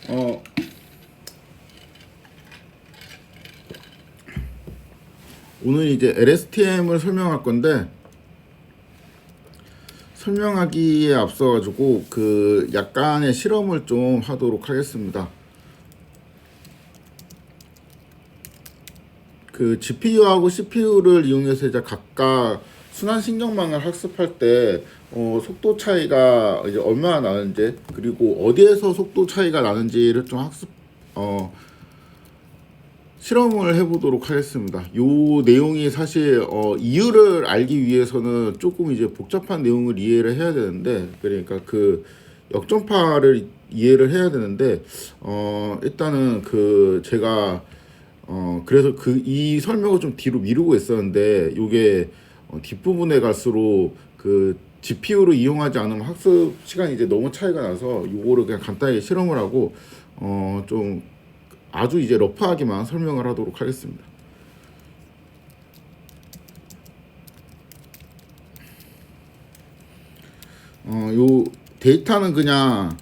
어, 오늘 이제 LSTM을 설명할 건데, 설명하기에 앞서가지고 그 약간의 실험을 좀 하도록 하겠습니다. 그 GPU하고 CPU를 이용해서 이제 각각 순환신경망을 학습할 때 속도 차이가 이제 얼마나 나는지, 그리고 어디에서 속도 차이가 나는지를 좀 실험을 해보도록 하겠습니다. 요 내용이 사실 이유를 알기 위해서는 조금 이제 복잡한 내용을 이해를 해야 되는데, 그러니까 그 역전파를 이해를 해야 되는데, 일단은 그 제가 그래서 그 이 설명을 좀 뒤로 미루고 있었는데, 요게 뒷부분에 갈수록 그 GPU를 이용하지 않으면 학습 시간이 이제 너무 차이가 나서 요거를 그냥 간단히 실험을 하고 좀 아주 이제 러프하게만 설명을 하도록 하겠습니다. 요 데이터는 그냥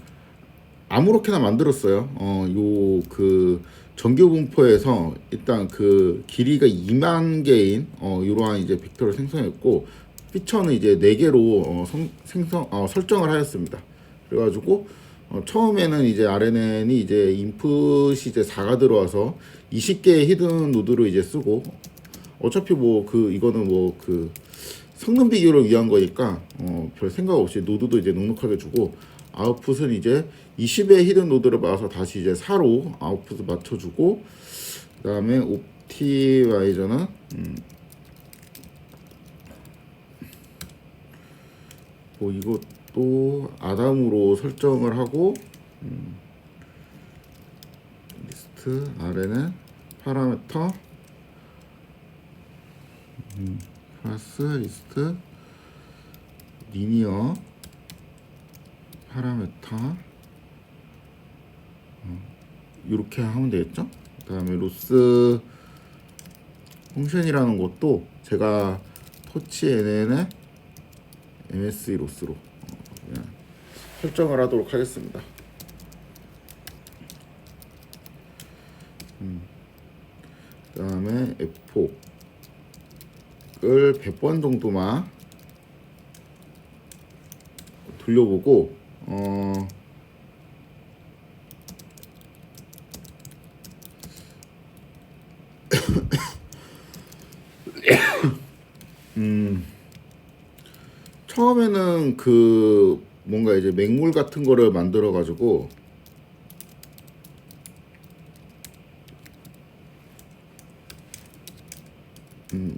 아무렇게나 만들었어요. 요 그 정규 분포에서 일단 그 길이가 2만 개인 이러한 이제 벡터를 생성했고, 피처는 이제 4개로 설정을 하였습니다. 그래가지고 처음에는 이제 RNN이 이제 인풋이 이제 4가 들어와서 20개의 히든 노드를 이제 쓰고, 어차피 뭐 그 이거는 뭐 그 성능 비교를 위한 거니까 별 생각 없이 노드도 이제 넉넉하게 주고, 아웃풋은 이제 20의 히든 노드를 받아서 다시 이제 4로 아웃풋을 맞춰주고, 그 다음에 옵티마이저는 뭐 이것도 아담으로 설정을 하고, 리스트 아래는 파라미터 클래스 리스트 리니어 파라미터 이렇게 하면 되겠죠. 그 다음에 로스 펑션이라는 것도 제가 터치 NN의 MSE 로스로 그냥 설정을 하도록 하겠습니다. 그 다음에 F폭을 100번 정도만 돌려보고, 처음에는 그 뭔가 이제 맹물 같은 거를 만들어 가지고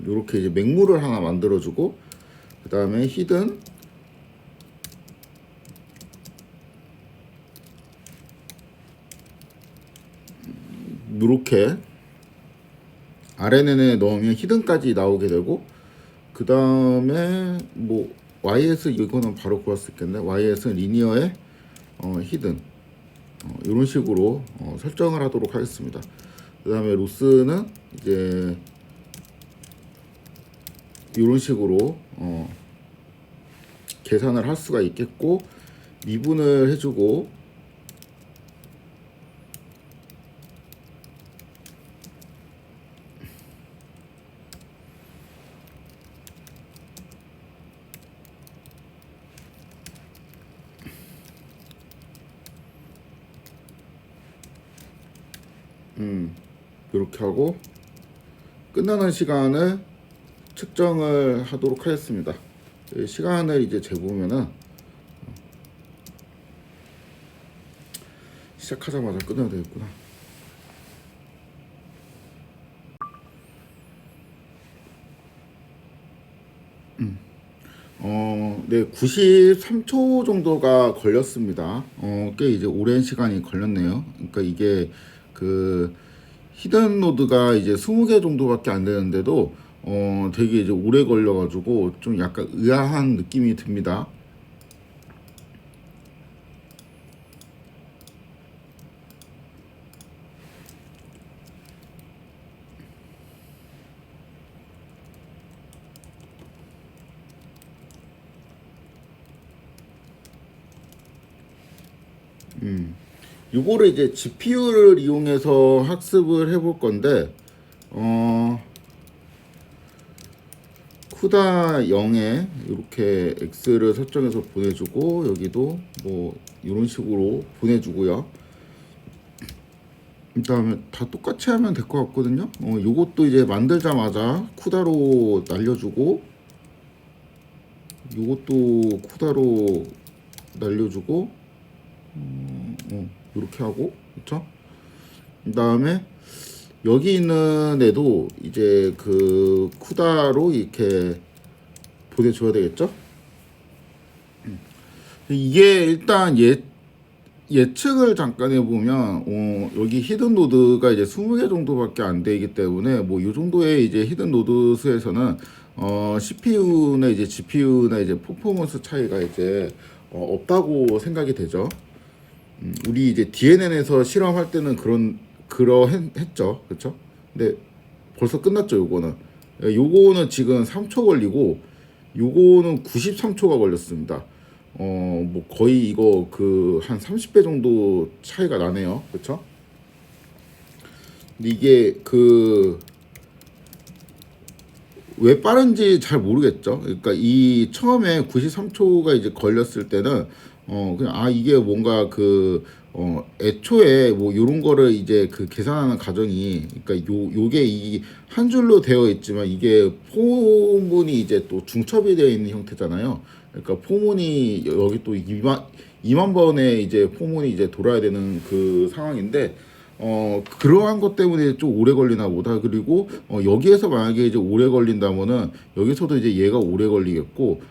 요렇게 이제 맹물을 하나 만들어 주고, 그 다음에 히든 요렇게 RNN에 넣으면 히든까지 나오게 되고, 그 다음에 뭐 YS 이거는 바로 구할 수 있겠네. YS는 리니어의 히든 이런 식으로 설정을 하도록 하겠습니다. 그 다음에 로스는 이제 이런 식으로 계산을 할 수가 있겠고, 미분을 해주고, 이렇게 하고 끝나는 시간을 측정을 하도록 하겠습니다. 시간을 이제 재보면은 시작하자마자 끊어야 되겠구나. 네, 93초 정도가 걸렸습니다. 꽤 이제 오랜 시간이 걸렸네요. 그러니까 이게 그 히든 노드가 이제 20개 정도밖에 안 되는데도 되게 이제 오래 걸려가지고 좀 약간 의아한 느낌이 듭니다. 요거를 이제 GPU를 이용해서 학습을 해볼 건데 쿠다 0에 이렇게 X를 설정해서 보내주고 여기도 뭐 이런 식으로 보내주고요. 그다음에 다 똑같이 하면 될 것 같거든요. 요것도 이제 만들자마자 쿠다로 날려주고 요것도 쿠다로 날려주고 이렇게 하고 그렇죠? 그다음에 여기 있는 애도 이제 그 쿠다로 이렇게 보내줘야 되겠죠? 이게 일단 예측을 잠깐 해보면 여기 히든 노드가 이제 20개 정도밖에 안 되기 때문에 뭐 이 정도의 이제 히든 노드 수에서는 CPU나 이제 GPU나 이제 퍼포먼스 차이가 이제 없다고 생각이 되죠. 우리 이제 DNN에서 실험할 때는 그러했죠, 그렇죠? 근데 벌써 끝났죠, 요거는 지금 3초 걸리고 요거는 93초가 걸렸습니다. 뭐 거의 이거 그 한 30배 정도 차이가 나네요. 그렇죠? 근데 이게 그 왜 빠른지 잘 모르겠죠. 그러니까 이 처음에 93초가 이제 걸렸을 때는 그냥 이게 뭔가 애초에 뭐 요런 거를 이제 그 계산하는 과정이 그러니까 요게 이 한 줄로 되어 있지만 이게 포문이 이제 또 중첩이 되어 있는 형태잖아요. 그러니까 포문이 여기 또 2만 번의 이제 포문이 이제 돌아야 되는 그 상황인데 그러한 것 때문에 좀 오래 걸리나 보다. 그리고 여기에서 만약에 이제 오래 걸린다면은 여기서도 이제 얘가 오래 걸리겠고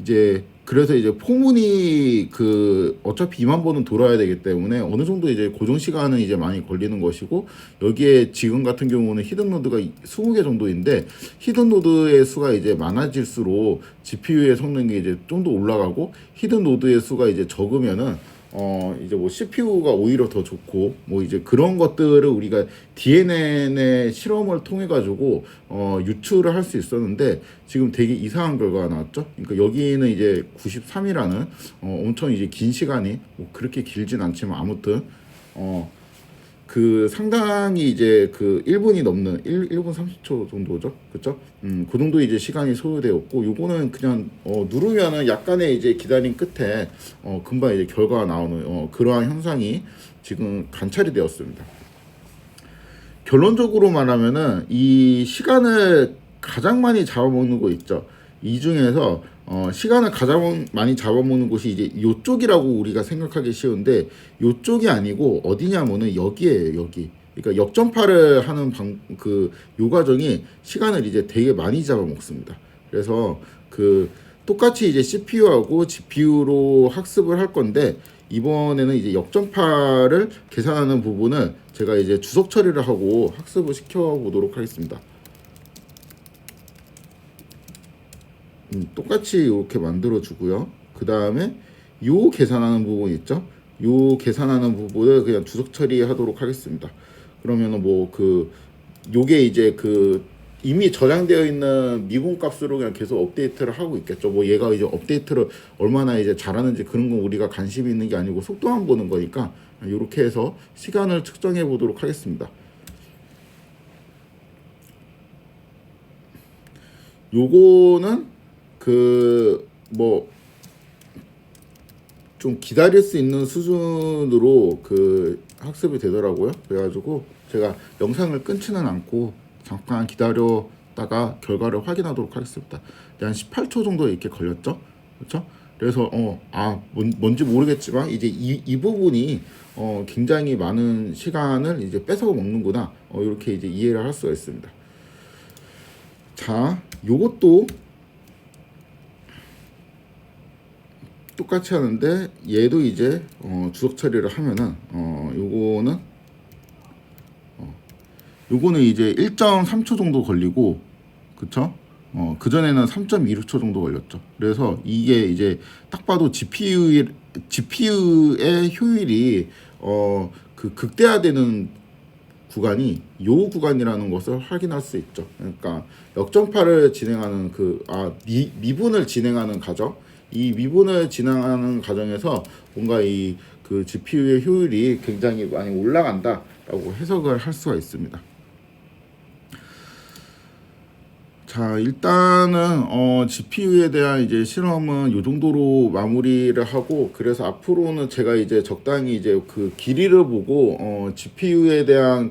이제 그래서 이제 포문이 그 어차피 2만 번은 돌아야 되기 때문에 어느 정도 이제 고정 시간은 이제 많이 걸리는 것이고 여기에 지금 같은 경우는 히든 노드가 20개 정도인데 히든 노드의 수가 이제 많아질수록 GPU의 성능이 이제 좀 더 올라가고 히든 노드의 수가 이제 적으면은 이제 뭐 CPU가 오히려 더 좋고 뭐 이제 그런 것들을 우리가 DNN의 실험을 통해 가지고 유추를 할 수 있었는데 지금 되게 이상한 결과가 나왔죠. 그러니까 여기는 이제 93이라는 엄청 이제 긴 시간이 뭐 그렇게 길진 않지만 아무튼 그 상당히 이제 그 1분이 넘는 1분 30초 정도죠. 그쵸? 그 정도 이제 시간이 소요되었고 요거는 그냥 누르면은 약간의 이제 기다림 끝에 금방 이제 결과가 나오는 그러한 현상이 지금 관찰이 되었습니다. 결론적으로 말하면은 이 시간을 가장 많이 잡아먹는 거 있죠. 이 중에서 시간을 가장 많이 잡아먹는 곳이 이제 요쪽이라고 우리가 생각하기 쉬운데 요쪽이 아니고 어디냐면은 여기에요, 여기. 그러니까 역전파를 하는 요 과정이 시간을 이제 되게 많이 잡아먹습니다. 그래서 그 똑같이 이제 CPU하고 GPU로 학습을 할 건데 이번에는 이제 역전파를 계산하는 부분을 제가 이제 주석 처리를 하고 학습을 시켜 보도록 하겠습니다. 똑같이 이렇게 만들어 주고요. 그 다음에 요 계산하는 부분 있죠. 요 계산하는 부분을 그냥 주석 처리하도록 하겠습니다. 그러면은 뭐 요게 이제 이미 저장되어 있는 미분 값으로 그냥 계속 업데이트를 하고 있겠죠. 뭐 얘가 이제 업데이트를 얼마나 이제 잘하는지 그런 건 우리가 관심이 있는 게 아니고 속도만 보는 거니까 이렇게 해서 시간을 측정해 보도록 하겠습니다. 요거는 뭐 좀 기다릴 수 있는 수준으로 학습이 되더라고요. 그래가지고 제가 영상을 끊지는 않고 잠깐 기다렸다가 결과를 확인하도록 하겠습니다. 한 18초 정도 이렇게 걸렸죠. 그렇죠? 그래서 뭔지 모르겠지만 이제 이 부분이 굉장히 많은 시간을 이제 뺏어 먹는구나. 이렇게 이제 이해를 할 수가 있습니다. 자, 요것도 똑같이 하는데 얘도 이제 주석 처리를 하면은 요거는 이제 1.3초 정도 걸리고 그쵸? 그전에는 3.26초 정도 걸렸죠. 그래서 이게 이제 딱 봐도 GPU의 효율이 극대화되는 구간이 요 구간이라는 것을 확인할 수 있죠. 그러니까 역전파를 진행하는 미분을 진행하는 과정, 이 미분을 진행하는 과정에서 뭔가 그 GPU의 효율이 굉장히 많이 올라간다라고 해석을 할 수가 있습니다. 자, 일단은 GPU에 대한 이제 실험은 요 정도로 마무리를 하고, 그래서 앞으로는 제가 이제 적당히 이제 그 길이를 보고 GPU에 대한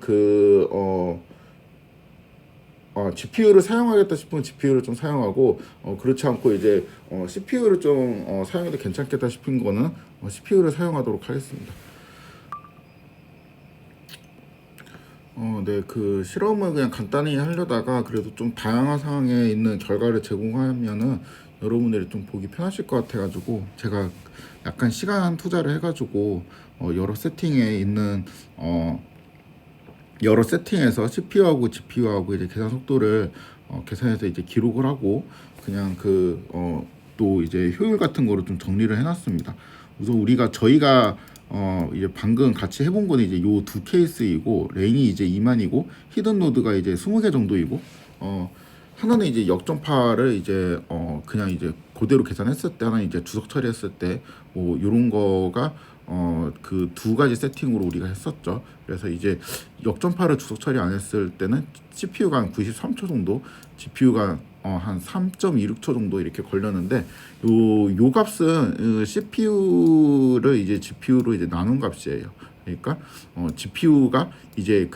GPU를 사용하겠다 싶으면 GPU를 좀 사용하고, 그렇지 않고 이제 CPU를 좀 사용해도 괜찮겠다 싶은 거는 CPU를 사용하도록 하겠습니다. 네, 그 실험을 그냥 간단히 하려다가 그래도 좀 다양한 상황에 있는 결과를 제공하면은 여러분들이 좀 보기 편하실 것 같아가지고 제가 약간 시간 투자를 해가지고 여러 세팅에 있는 여러 세팅에서 CPU하고 GPU하고 이제 계산 속도를 계산해서 이제 기록을 하고, 그냥 또 이제 효율 같은 거를 좀 정리를 해놨습니다. 우선 저희가 이제 방금 같이 해본 거는 이제 요 두 케이스이고, 랭이 이제 2만이고 히든 노드가 이제 20개 정도이고, 하나는 이제 역전파를 이제 그냥 이제 그대로 계산했을 때, 하나는 이제 주석 처리했을 때 뭐 요런 거가 그 두 가지 세팅으로 우리가 했었죠. 그래서 이제 역전파를 주석 처리 안 했을 때는 CPU가 한 93초 정도, GPU가 한 3.26초 정도 이렇게 걸렸는데, 요 값은 CPU를 이제 GPU로 이제 나눈 값이에요. 그러니까 GPU가 이제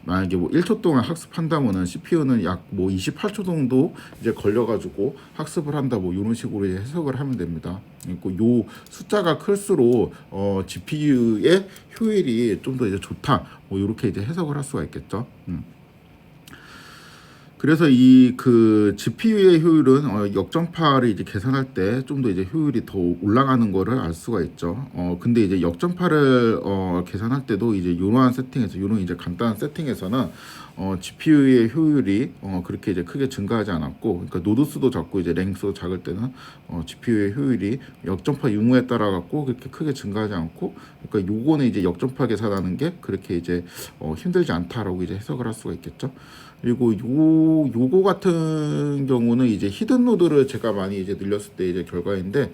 만약에 뭐 1초 동안 학습한다면은 CPU는 약 뭐 28초 정도 이제 걸려가지고 학습을 한다, 뭐 이런 식으로 이제 해석을 하면 됩니다. 그리고 요 숫자가 클수록 GPU의 효율이 좀 더 이제 좋다, 뭐 이렇게 이제 해석을 할 수가 있겠죠. 그래서 GPU의 효율은 역전파를 이제 계산할 때 좀 더 이제 효율이 더 올라가는 거를 알 수가 있죠. 근데 이제 역전파를 계산할 때도 이제 이러한 세팅에서, 이런 이제 간단한 세팅에서는 GPU의 효율이 그렇게 이제 크게 증가하지 않았고, 그러니까 노드 수도 작고 이제 랭 수도 작을 때는 GPU의 효율이 역전파 유무에 따라 갖고 그렇게 크게 증가하지 않고, 그러니까 요거는 이제 역전파 계산하는 게 그렇게 이제 힘들지 않다라고 이제 해석을 할 수가 있겠죠. 그리고 요거 같은 경우는 이제 히든 노드를 제가 많이 이제 늘렸을 때 이제 결과인데,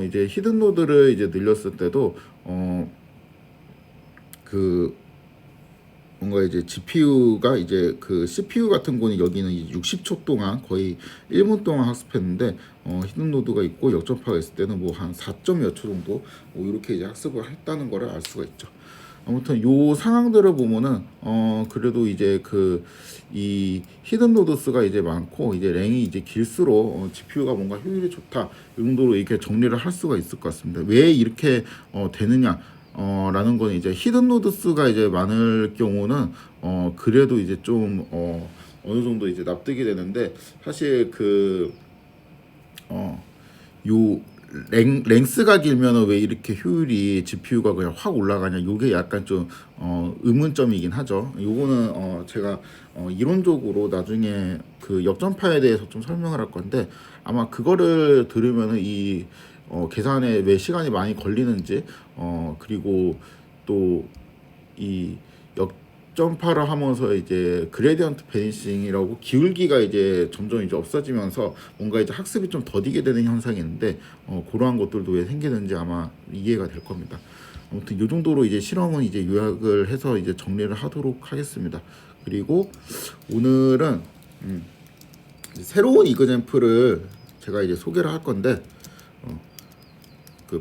이제 히든 노드를 이제 늘렸을 때도 뭔가 이제 GPU가 이제 CPU 같은 거는 여기는 60초 동안 거의 1분 동안 학습했는데, 히든 노드가 있고 역전파가 있을 때는 뭐 한 4.몇 초 정도 뭐 이렇게 이제 학습을 했다는 거를 알 수가 있죠. 아무튼 요 상황들을 보면은 그래도 이제 이 히든 노드스가 이제 많고 이제 랭이 이제 길수록 GPU가 뭔가 효율이 좋다, 이 정도로 이렇게 정리를 할 수가 있을 것 같습니다. 왜 이렇게 되느냐 라는 건, 이제 히든 노드스가 이제 많을 경우는 그래도 이제 좀 어느 정도 이제 납득이 되는데, 사실 요 랭스가 길면은 왜 이렇게 효율이 GPU가 그냥 확 올라가냐, 요게 약간 좀 의문점이긴 하죠. 요거는 제가 이론적으로 나중에 역전파에 대해서 좀 설명을 할 건데, 아마 그거를 들으면은 계산에 왜 시간이 많이 걸리는지, 그리고 또 이 역전파를 하면서 이제 그레디언트 베니싱이라고 기울기가 이제 점점 이제 없어지면서 뭔가 이제 학습이 좀 더디게 되는 현상이 있는데, 그러한 것들도 왜 생기는지 아마 이해가 될 겁니다. 아무튼 이 정도로 이제 실험은 이제 요약을 해서 이제 정리를 하도록 하겠습니다. 그리고 오늘은 새로운 이그젬플을 제가 이제 소개를 할 건데,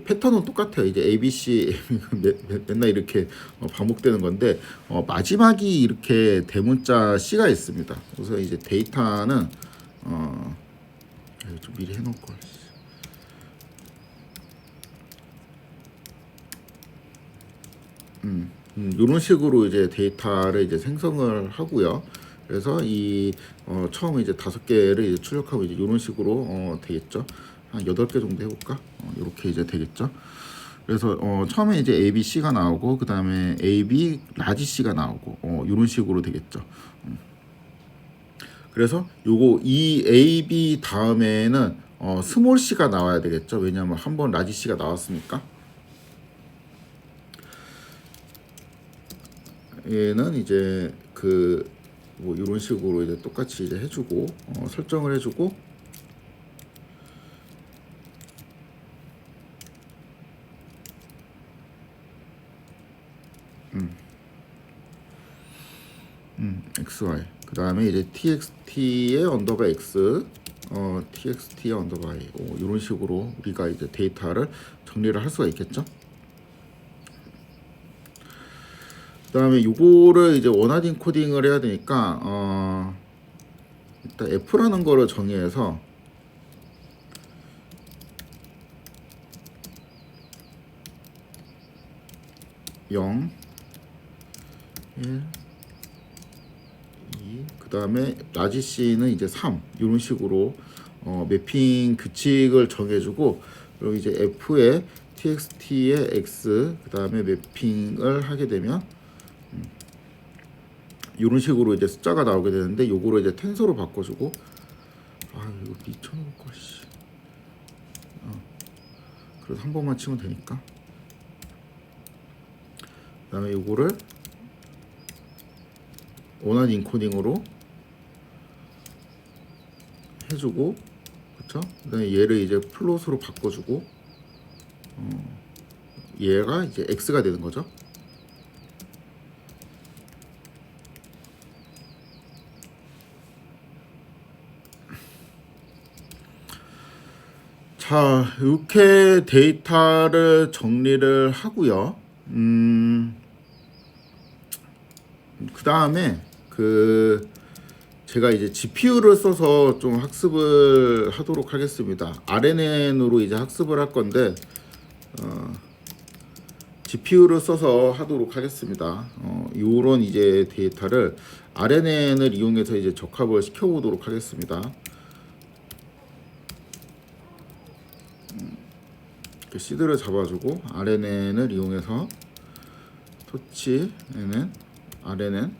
패턴은 똑같아요. 이제 ABC 맨날 이렇게 반복되는 건데, 마지막이 이렇게 대문자 C가 있습니다. 그래서 이제 데이터는 좀 미리 해놓을 걸. 이런 식으로 이제 데이터를 이제 생성을 하고요. 그래서 처음 이제 5개를 이제 출력하고 이제 이런 식으로 되겠죠. 한 8개 정도 해볼까? 이렇게 이제 되겠죠. 그래서 처음에 이제 A, B, C가 나오고, 그 다음에 A, B, 라지 C가 나오고, 이런 식으로 되겠죠. 그래서 이 A, B 다음에는 스몰 C가 나와야 되겠죠. 왜냐하면 한번 라지 C가 나왔으니까. 얘는 이제 뭐 이런 식으로 이제 똑같이 이제 해주고, 설정을 해주고, xy. 그 다음에 이제 txt의 언더바 x, txt의 언더바 y. 이런 식으로 우리가 이제 데이터를 정리를 할 수가 있겠죠. 그 다음에 요거를 이제 원하드 코딩을 해야 되니까 일단 f라는 거를 정의해서 0, 1, 2, 그 다음에 라지 C는 이제 3 이런 식으로 매핑 규칙을 정해주고, 그리고 이제 F에 txt의 x 그 다음에 매핑을 하게 되면 이런 식으로 이제 숫자가 나오게 되는데, 요거를 이제 텐서로 바꿔주고, 이거 미쳐놓을 걸 씨. 그래서 한 번만 치면 되니까. 그 다음에 요거를 원하는 인코딩으로 해주고, 그쵸? 그 다음에 얘를 이제 플롯으로 바꿔주고, 얘가 이제 x가 되는 거죠. 자, 이렇게 데이터를 정리를 하고요. 그 다음에 제가 이제 GPU를 써서 좀 학습을 하도록 하겠습니다. RNN으로 이제 학습을 할 건데, GPU를 써서 하도록 하겠습니다. 요런 이제 데이터를 RNN을 이용해서 이제 적합을 시켜보도록 하겠습니다. 시드를 잡아주고 RNN을 이용해서 토치에는 RNN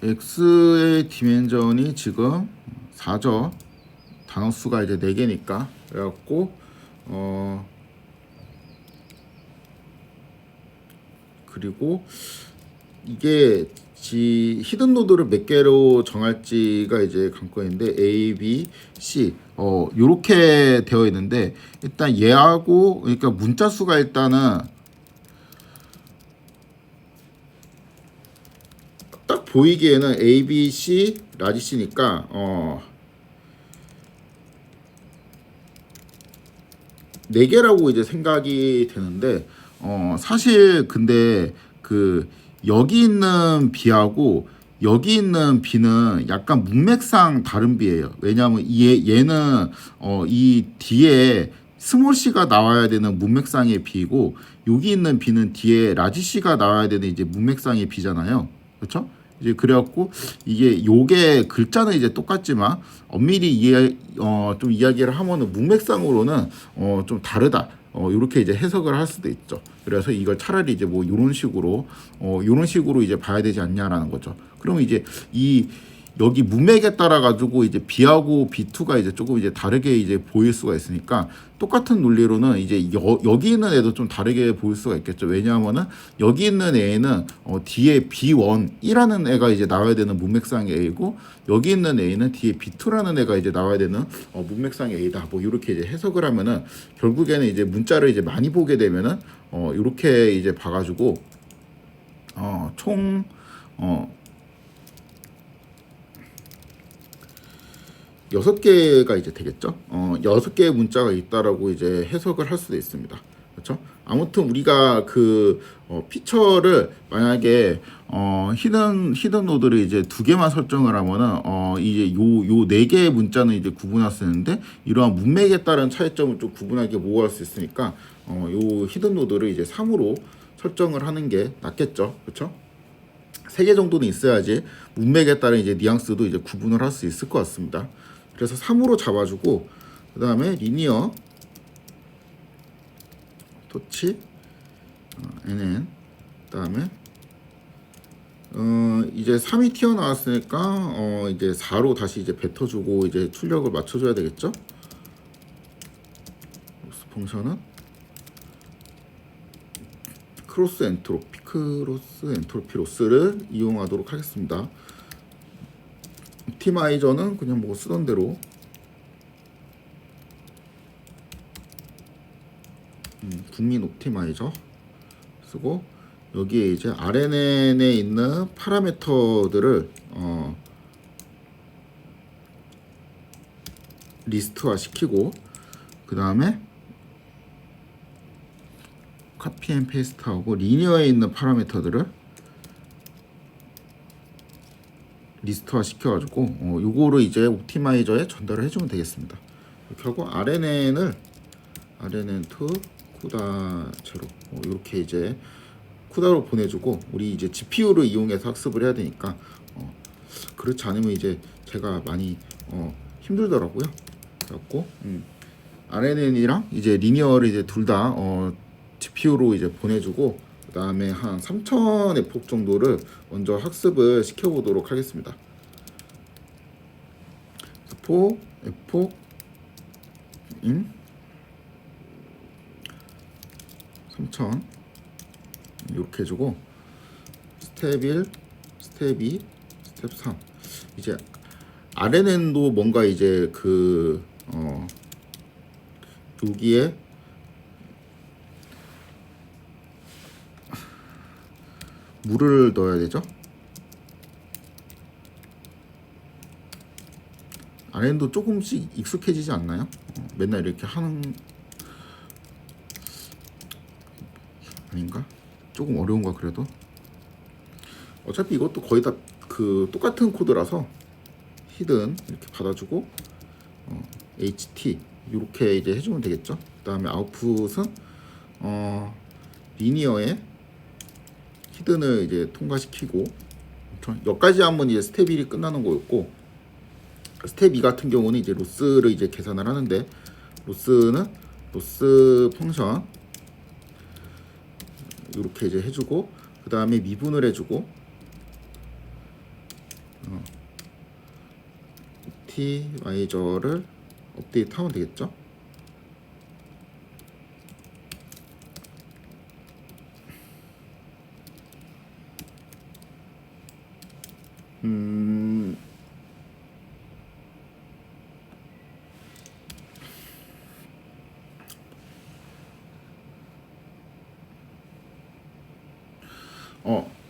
X의 디멘전이 지금 4죠. 단어 수가 이제 4개니까. 그래갖고 그리고 이게 히든 노드를 몇 개로 정할지가 이제 관건인데, A, B, C 요렇게 되어 있는데, 일단 얘하고, 그러니까 문자 수가 일단은 딱 보이기에는 A, B, C, 라지 C니까 네 개라고 이제 생각이 되는데, 사실 근데 여기 있는 B하고 여기 있는 B는 약간 문맥상 다른 B예요. 왜냐하면 얘는 이 뒤에 스몰 C가 나와야 되는 문맥상의 B고, 여기 있는 B는 뒤에 라지 C가 나와야 되는 이제 문맥상의 B잖아요. 그렇죠? 이제 그래갖고 이게 요게 글자는 이제 똑같지만 엄밀히 좀 이야기를 하면은 문맥상으로는 좀 다르다. 이렇게 이제 해석을 할 수도 있죠. 그래서 이걸 차라리 이제 뭐 이런 식으로 이제 봐야 되지 않냐라는 거죠. 그러면 이제 여기 문맥에 따라 가지고 이제 B하고 B2가 이제 조금 이제 다르게 이제 보일 수가 있으니까, 똑같은 논리로는 이제 여기 있는 애도 좀 다르게 보일 수가 있겠죠. 왜냐하면은 여기 있는 애는 뒤에 B1이라는 애가 이제 나와야 되는 문맥상의 A고, 여기 있는 A는 뒤에 B2라는 애가 이제 나와야 되는 문맥상의 A다. 뭐 이렇게 이제 해석을 하면은 결국에는 이제 문자를 이제 많이 보게 되면은 이렇게 이제 봐가지고 총 6개가 이제 되겠죠. 6개의 문자가 있다라고 이제 해석을 할 수도 있습니다. 그렇죠? 아무튼 우리가 피처를 만약에 히든 노드를 이제 2개만 설정을 하면은 이제 요 4개의 문자는 이제 구분할 수 있는데, 이러한 문맥에 따른 차이점을 좀 구분하게 모호할 수 있으니까 요 히든 노드를 이제 3으로 설정을 하는 게 낫겠죠. 그렇죠? 3개 정도는 있어야지 문맥에 따른 이제 뉘앙스도 이제 구분을 할 수 있을 것 같습니다. 그래서 3으로 잡아주고, 그 다음에 리니어 토치 NN, 그 다음에 이제 3이 튀어나왔으니까 이제 4로 다시 이제 뱉어주고 이제 출력을 맞춰줘야 되겠죠. 로스 펑션은 크로스 엔트로피 로스를 이용하도록 하겠습니다. 옵티마이저는 그냥 뭐 쓰던 대로 국민 옵티마이저 쓰고 여기에 이제 RNN에 있는 파라미터들을 리스트화 시키고 그 다음에 카피 앤 페이스트하고 리니어에 있는 파라미터들을 리스트화 시켜가지고 요거를 이제 옵티마이저에 전달을 해주면 되겠습니다. 이렇게 하고 RNN을 RNN2 쿠다 제로 이렇게 이제 쿠다로 보내주고 우리 이제 GPU를 이용해서 학습을 해야 되니까 그렇지 않으면 이제 제가 많이 힘들더라고요. 그래갖고 RNN이랑 이제 리니어를 이제 둘 다 GPU로 이제 보내주고 그 다음에 한 3000 에폭 정도를 먼저 학습을 시켜보도록 하겠습니다. 에폭 인 3000 이렇게 해주고 스텝 1, 스텝 2, 스텝 3 이제 RNN도 뭔가 이제 여기에 물을 넣어야 되죠. RNN도 조금씩 익숙해지지 않나요? 맨날 이렇게 하는 아닌가? 조금 어려운가 그래도? 어차피 이것도 거의 다 똑같은 코드라서 히든 이렇게 받아주고 HT 이렇게 이제 해주면 되겠죠. 그 다음에 아웃풋은 리니어에 히든을 이제 통과시키고 여기까지 한번 이제 스텝 1이 끝나는 거였고 스텝 2 같은 경우는 이제 로스를 이제 계산을 하는데 로스는 로스 펑션 이렇게 이제 해주고 그 다음에 미분을 해주고 옵티마이저를 업데이트 하면 되겠죠.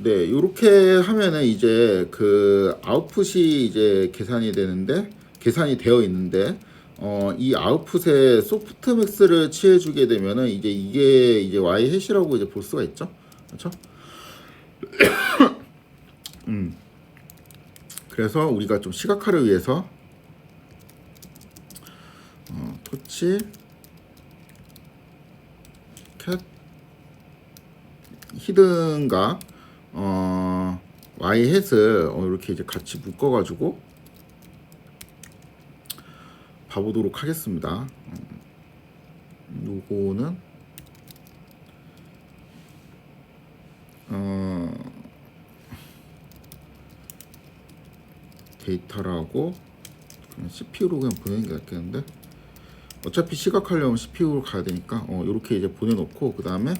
네, 요렇게 하면은 이제 아웃풋이 이제 계산이 되어 있는데, 이 아웃풋에 소프트맥스를 취해주게 되면은 이게 이제 Y 해시라고 이제 볼 수가 있죠, 그렇죠? 그래서 우리가 좀 시각화를 위해서 토치 캣 히든과 Y 햇을 이렇게 이제 같이 묶어가지고 봐보도록 하겠습니다. 요거는 데이터라고 그냥 CPU로 그냥 보내는 게 낫겠는데 어차피 시각하려면 CPU로 가야 되니까 이렇게 이제 보내놓고 그 다음에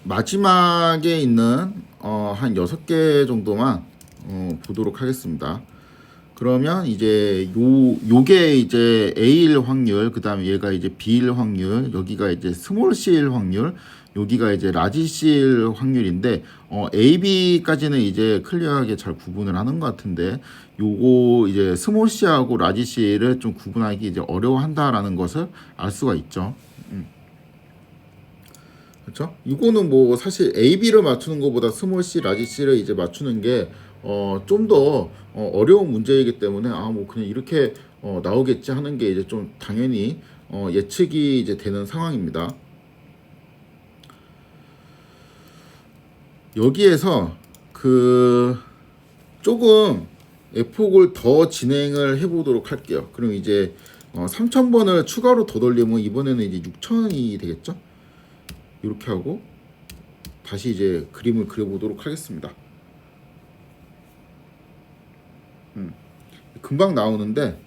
마지막에 있는 한 6개 정도만 보도록 하겠습니다. 그러면 이제 요게 이제 A일 확률, 그다음에 얘가 이제 B일 확률, 여기가 이제 스몰 C일 확률, 여기가 이제 라지 C일 확률인데 A, B까지는 이제 클리어하게 잘 구분을 하는 것 같은데 요거 이제 스몰 C하고 라지 C를 좀 구분하기 이제 어려워한다라는 것을 알 수가 있죠. 그렇죠? 이거는 뭐 사실 A, B를 맞추는 것보다 스몰 C, 라지 C를 이제 맞추는 게 좀 더 어려운 문제이기 때문에 뭐 그냥 이렇게 나오겠지 하는 게 이제 좀 당연히 예측이 이제 되는 상황입니다. 여기에서 조금 에폭을 더 진행을 해보도록 할게요. 그럼 이제 3000번을 추가로 더 돌리면 이번에는 이제 6000이 되겠죠? 이렇게 하고 다시 이제 그림을 그려보도록 하겠습니다. 금방 나오는데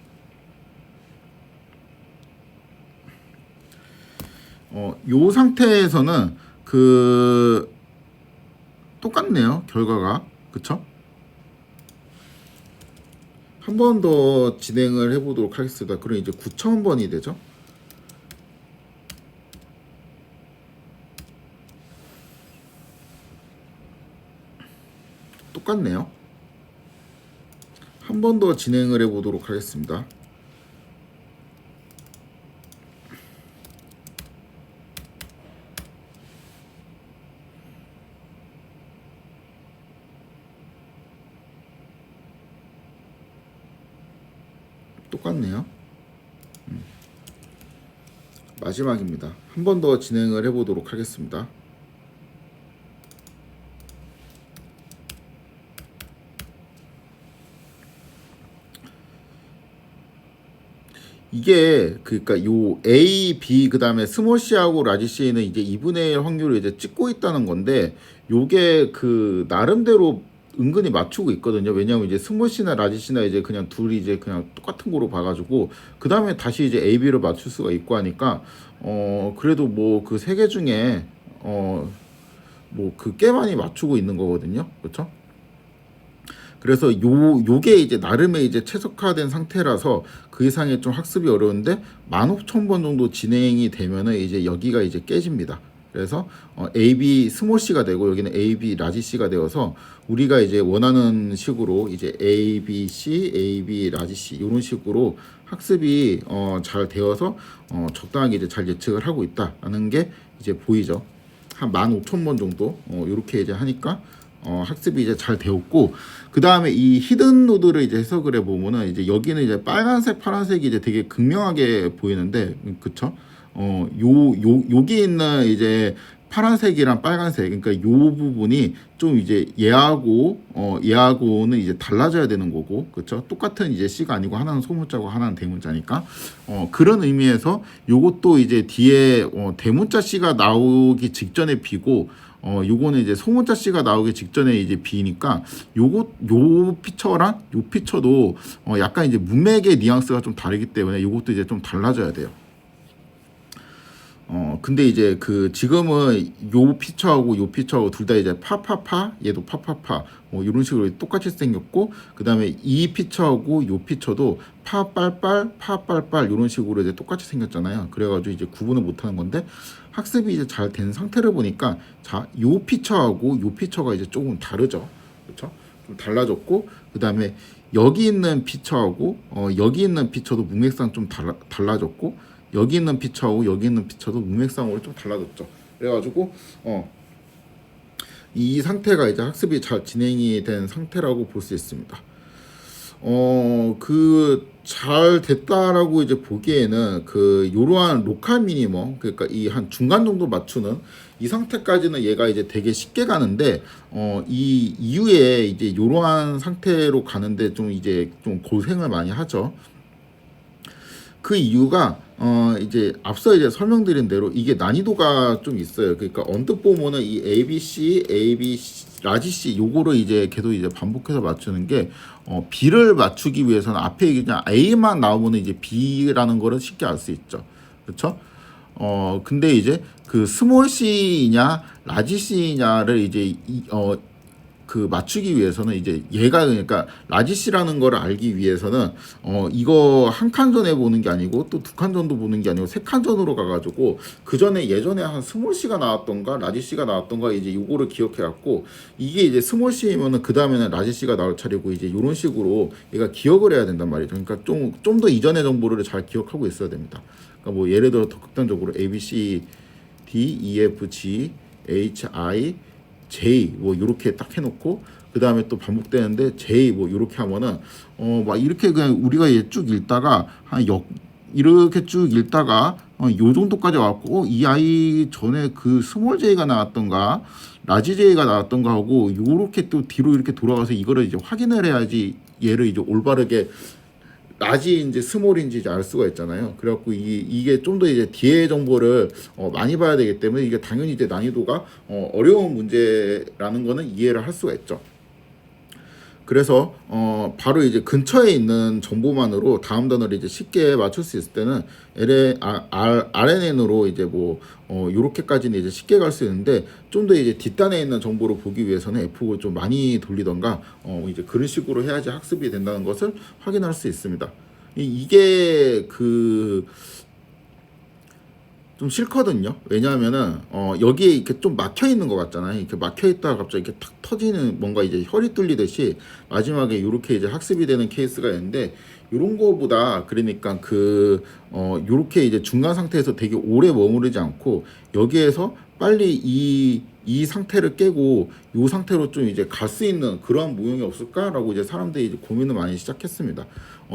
요 상태에서는 그 똑같네요. 결과가. 그쵸? 한 번 더 진행을 해보도록 하겠습니다. 그럼 이제 9,000번이 되죠. 똑같네요. 한 번 더 진행을 해보도록 하겠습니다. 똑같네요. 마지막입니다. 한 번 더 진행을 해보도록 하겠습니다. 이게 그러니까 요 A, B 그다음에 스몰 C하고 라지 C는 이제 2분의 1 확률을 이제 찍고 있다는 건데 요게 그 나름대로 은근히 맞추고 있거든요. 왜냐하면 이제 스몰 C나 라지 C나 이제 그냥 둘이 이제 그냥 똑같은 거로 봐가지고 그 다음에 다시 이제 A, B를 맞출 수가 있고 하니까 그래도 뭐 그 세 개 중에 뭐 그 꽤 많이 맞추고 있는 거거든요. 그렇죠? 그래서 요게 이제 나름의 이제 최적화된 상태라서 그 이상의 좀 학습이 어려운데 15,000번 정도 진행이 되면은 이제 여기가 이제 깨집니다. 그래서 AB 스몰 C가 되고 여기는 AB 라지 C가 되어서 우리가 이제 원하는 식으로 이제 ABC, AB 라지 C 이런 식으로 학습이 잘 되어서 적당하게 이제 잘 예측을 하고 있다라는 게 이제 보이죠. 한 15,000번 정도 이렇게 이제 하니까 학습이 이제 잘 되었고 그 다음에 이 히든 노드를 이제 해석을 해보면은 이제 여기는 이제 빨간색 파란색이 이제 되게 극명하게 보이는데 그쵸? 여기 있는 이제 파란색이랑 빨간색 그러니까 요 부분이 좀 이제 얘하고는 이제 달라져야 되는 거고 그쵸? 똑같은 이제 C가 아니고 하나는 소문자고 하나는 대문자니까 그런 의미에서 요것도 이제 뒤에 대문자 C가 나오기 직전에 B고 요거는 이제 소문자 C가 나오기 직전에 이제 B니까 요 피처랑 요 피처도 약간 이제 문맥의 뉘앙스가 좀 다르기 때문에 요것도 이제 좀 달라져야 돼요. 근데 이제 그 지금은 요 피처하고 요 피처하고 둘 다 이제 파파파 얘도 파파파 이런 식으로 똑같이 생겼고 그 다음에 이 피처하고 요 피처도 파빨빨 파빨빨 이런 식으로 이제 똑같이 생겼잖아요. 그래가지고 이제 구분을 못하는 건데 학습이 이제 잘 된 상태를 보니까 자 요 피처하고 요 피처가 이제 조금 다르죠. 그렇죠? 좀 달라졌고 그 다음에 여기 있는 피처하고 여기 있는 피처도 문맥상 좀 달라졌고 여기 있는 피처하고 여기 있는 피처도 문맥상으로 좀 달라졌죠. 그래가지고 이 상태가 이제 학습이 잘 진행이 된 상태라고 볼 수 있습니다. 그 잘 됐다라고 이제 보기에는 그 요러한 로컬 미니멈 그러니까 이 한 중간 정도 맞추는 이 상태까지는 얘가 이제 되게 쉽게 가는데 이 이후에 이제 요러한 상태로 가는데 좀 이제 좀 고생을 많이 하죠. 그 이유가 이제 앞서 이제 설명드린 대로 이게 난이도가 좀 있어요. 그러니까 언뜻 보면은 이 ABC, 라지 C 요거를 이제 계속 이제 반복해서 맞추는 게 B를 맞추기 위해서는 앞에 그냥 A만 나오면은 이제 B라는 거를 쉽게 알 수 있죠. 그렇죠? 근데 이제 그 스몰 C냐 라지 C냐를 이제 그 맞추기 위해서는 이제 얘가 그러니까 라지 C라는 거를 알기 위해서는 이거 한 칸전에 보는 게 아니고 또 두 칸전도 보는 게 아니고 세 칸전으로 가가지고 그 전에 예전에 한 스몰 C가 나왔던가 라지 C가 나왔던가 이제 요거를 기억해 갖고 이게 이제 스몰 C면은 그 다음에는 라지 C가 나올 차례고 이제 이런 식으로 얘가 기억을 해야 된단 말이죠. 그러니까 좀 더 이전의 정보를 잘 기억하고 있어야 됩니다. 그러니까 뭐 예를 들어 더 극단적으로 A B C D E F G H I J 뭐 이렇게 딱 해놓고 그 다음에 또 반복되는데 J 뭐 이렇게 하면은 막 이렇게 그냥 우리가 쭉 읽다가 이렇게 쭉 읽다가 요 정도까지 왔고 이 아이 전에 그 스몰 J가 나왔던가 라지 J가 나왔던가 하고 요렇게 또 뒤로 이렇게 돌아가서 이거를 이제 확인을 해야지 얘를 이제 올바르게 라지인지 스몰인지 이제 알 수가 있잖아요. 그래갖고 이게 좀 더 이제 뒤에 정보를 많이 봐야 되기 때문에 이게 당연히 이제 난이도가 어려운 문제라는 거는 이해를 할 수가 있죠. 그래서 바로 이제 근처에 있는 정보만으로 다음 단어를 이제 쉽게 맞출 수 있을 때는 RNN으로 이제 뭐 요렇게까지는 이제 쉽게 갈 수 있는데, 좀 더 이제 뒷단에 있는 정보를 보기 위해서는 F를 좀 많이 돌리던가 이제 그런 식으로 해야지 학습이 된다는 것을 확인할 수 있습니다. 이게 좀 싫거든요. 왜냐하면은 여기에 이렇게 좀 막혀 있는 것 같잖아요. 이렇게 막혀 있다가 갑자기 이렇게 탁 터지는, 뭔가 이제 혈이 뚫리듯이 마지막에 이렇게 이제 학습이 되는 케이스가 있는데, 이런 거보다 그러니까 요렇게 이제 중간 상태에서 되게 오래 머무르지 않고 여기에서 빨리 이 상태를 깨고 이 상태로 좀 이제 갈 수 있는 그러한 모형이 없을까라고 이제 사람들이 이제 고민을 많이 시작했습니다.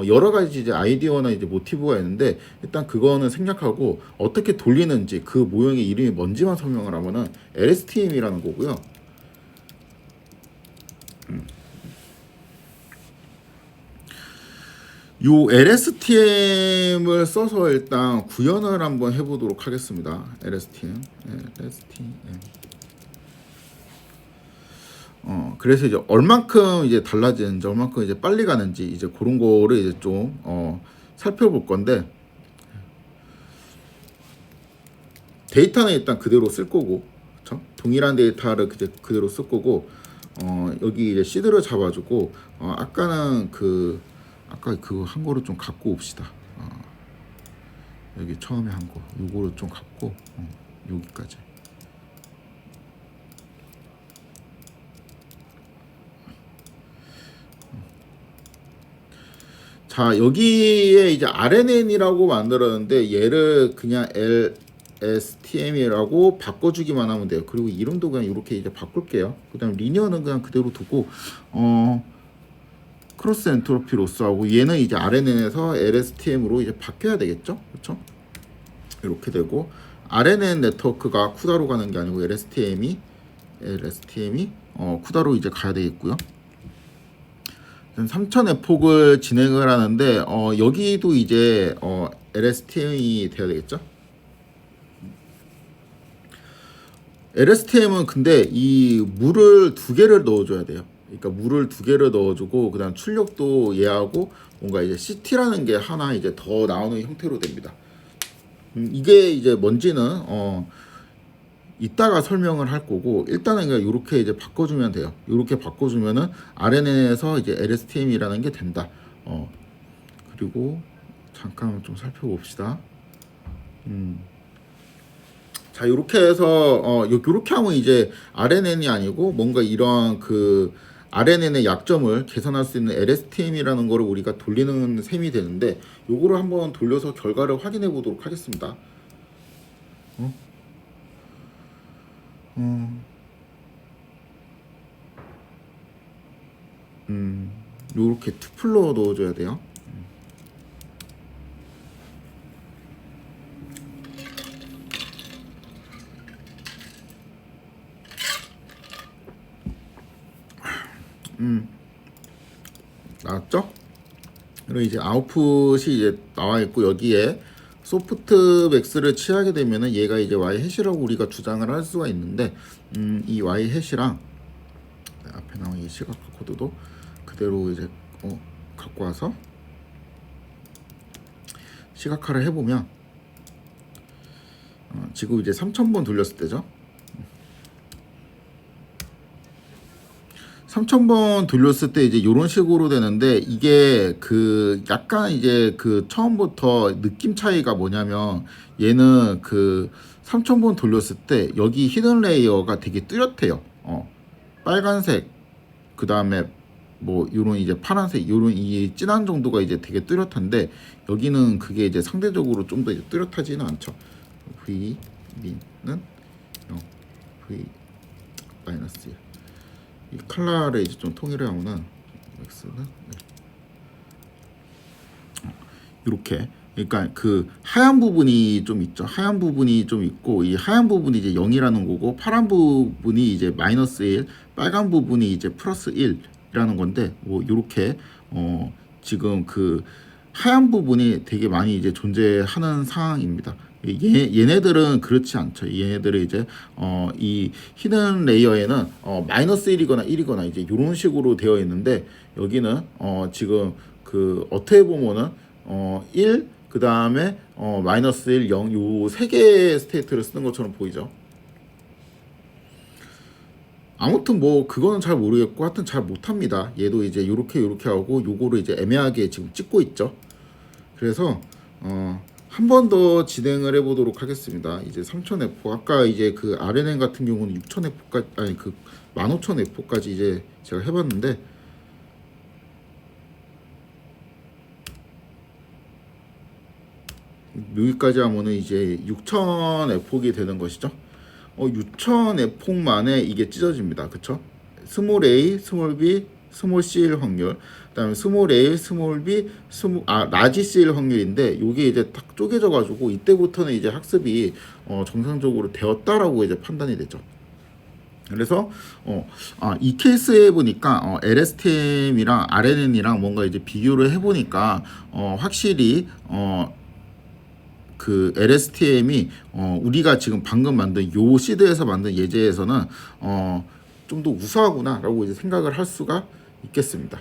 여러 가지 이제 아이디어나 이제 모티브가 있는데, 일단 그거는 생략하고 어떻게 돌리는지, 그 모형의 이름이 뭔지만 설명을 하면은 LSTM이라는 거고요. 요 LSTM을 써서 일단 구현을 한번 해보도록 하겠습니다. LSTM. 그래서 이제 얼만큼 이제 달라지는지, 얼만큼 이제 빨리 가는지, 이제 그런 거를 이제 좀 살펴볼 건데, 데이터는 일단 그대로 쓸 거고, 그렇죠? 동일한 데이터를 그대로 쓸 거고, 여기 이제 시드를 잡아주고, 아까는 아까 그거 한 거를 좀 갖고 옵시다. 여기 처음에 한 거, 요거를 좀 갖고 여기까지. 자, 여기에 이제 RNN이라고 만들었는데 얘를 그냥 LSTM이라고 바꿔주기만 하면 돼요. 그리고 이름도 그냥 이렇게 이제 바꿀게요. 그다음 리니어는 그냥 그대로 두고 크로스 엔트로피 로스하고 얘는 이제 RNN에서 LSTM으로 이제 바뀌어야 되겠죠, 그렇죠? 이렇게 되고, RNN 네트워크가 쿠다로 가는 게 아니고 LSTM이 쿠다로 이제 가야 되겠고요. 3000의 폭을 진행을 하는데 여기도 이제 LSTM이 돼야 되겠죠. LSTM은 근데 이 물을 2개를 넣어줘야 돼요. 그러니까 물을 2개를 넣어주고, 그다음 출력도 얘하고 뭔가 이제 CT라는 게 하나 이제 더 나오는 형태로 됩니다. 이게 이제 뭔지는 이따가 설명을 할 거고, 일단은 그냥 이렇게 이제 바꿔주면 돼요. 이렇게 바꿔주면은 RNN에서 이제 LSTM이라는 게 된다. 그리고 잠깐 좀 살펴봅시다. 자, 이렇게 해서 이렇게 하면 이제 RNN이 아니고 뭔가 이런 RNN의 약점을 개선할 수 있는 LSTM이라는 거를 우리가 돌리는 셈이 되는데, 요거를 한번 돌려서 결과를 확인해 보도록 하겠습니다. 요렇게 투플로 넣어줘야 돼요. 나왔죠? 그리고 이제 아웃풋이 이제 나와 있고, 여기에 소프트맥스를 취하게 되면은 얘가 이제 y 해시라고 우리가 주장을 할 수가 있는데, 이 y 해시랑 앞에 나온 이 시각화 코드도 그대로 이제 갖고 와서 시각화를 해보면 지금 이제 3000번 돌렸을 때죠. 3000번 돌렸을 때 이제 이런 식으로 되는데, 이게 약간 이제 처음부터 느낌 차이가 뭐냐면, 얘는 3000번 돌렸을 때 여기 히든 레이어가 되게 뚜렷해요. 빨간색, 그 다음에 뭐 요런 이제 파란색, 요런 이 진한 정도가 이제 되게 뚜렷한데, 여기는 그게 이제 상대적으로 좀 더 뚜렷하지는 않죠. V는 0, V 마이너스 1. 이 컬러를 이제 좀 통일을 하면은 X는 이렇게, 그러니까 하얀 부분이 좀 있죠. 하얀 부분이 좀 있고, 이 하얀 부분이 이제 0이라는 거고, 파란 부분이 이제 마이너스 1, 빨간 부분이 이제 플러스 1이라는 건데, 뭐 이렇게 지금 하얀 부분이 되게 많이 이제 존재하는 상황입니다. 얘네들은 그렇지 않죠. 얘네들은 이제 이 히든 레이어에는 마이너스 1이거나 1이거나 이제 이런 식으로 되어 있는데 여기는 지금 그 어떻게 보면은 1, 그 다음에 마이너스 1, 0 요 세 개의 스테이트를 쓰는 것처럼 보이죠. 아무튼 뭐 그거는 잘 모르겠고 하여튼 잘 못합니다. 얘도 이제 요렇게 하고 요거를 이제 애매하게 지금 찍고 있죠. 그래서 한 번 더 진행을 해보도록 하겠습니다. 이제 3000F 아까 이제 그 RNN 같은 경우는 6000F까지 아니 그 15000F까지 이제 제가 해봤는데 여기까지 하면은 이제 6000F폭이 되는 것이죠. 6000F폭만에 이게 찢어집니다. 그쵸? 스몰 A, 스몰 B, 스몰 C일 확률, 그다음에 스몰 A, 스몰 B, 라지 C일 확률인데 요게 이제 딱 쪼개져 가지고 이때부터는 이제 학습이 정상적으로 되었다라고 이제 판단이 되죠. 그래서 이 케이스에 보니까 LSTM이랑 RNN이랑 뭔가 이제 비교를 해보니까 확실히 그 LSTM이 우리가 지금 방금 만든 요 시드에서 만든 예제에서는 좀 더 우수하구나라고 이제 생각을 할 수가 있겠습니다.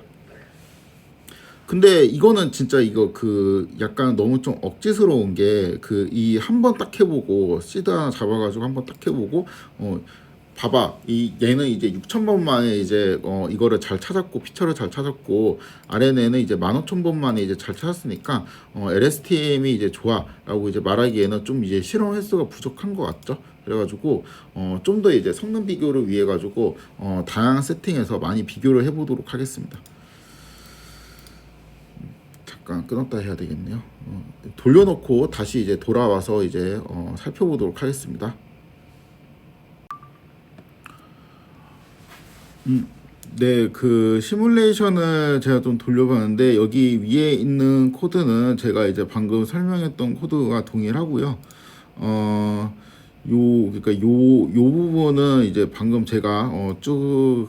근데 이거는 진짜 이거 그 약간 너무 좀 억지스러운 게 그 이 한 번 딱 해보고 시드 하나 잡아가지고 한 번 딱 해보고 봐봐 이 얘는 이제 6,000번 만에 이제 이거를 잘 찾았고 피처를 잘 찾았고 RNN은 이제 15,000번 만에 이제 잘 찾았으니까 LSTM이 이제 좋아라고 이제 말하기에는 좀 이제 실험 횟수가 부족한 것 같죠. 그래가지고 좀 더 이제 성능 비교를 위해 가지고 다양한 세팅에서 많이 비교를 해보도록 하겠습니다. 잠깐 끊었다 해야 되겠네요. 돌려놓고 다시 이제 돌아와서 이제 살펴보도록 하겠습니다. 네, 그 시뮬레이션을 제가 좀 돌려봤는데 여기 위에 있는 코드는 제가 이제 방금 설명했던 코드와 동일하고요. 그러니까 요 부분은 이제 방금 제가 쭉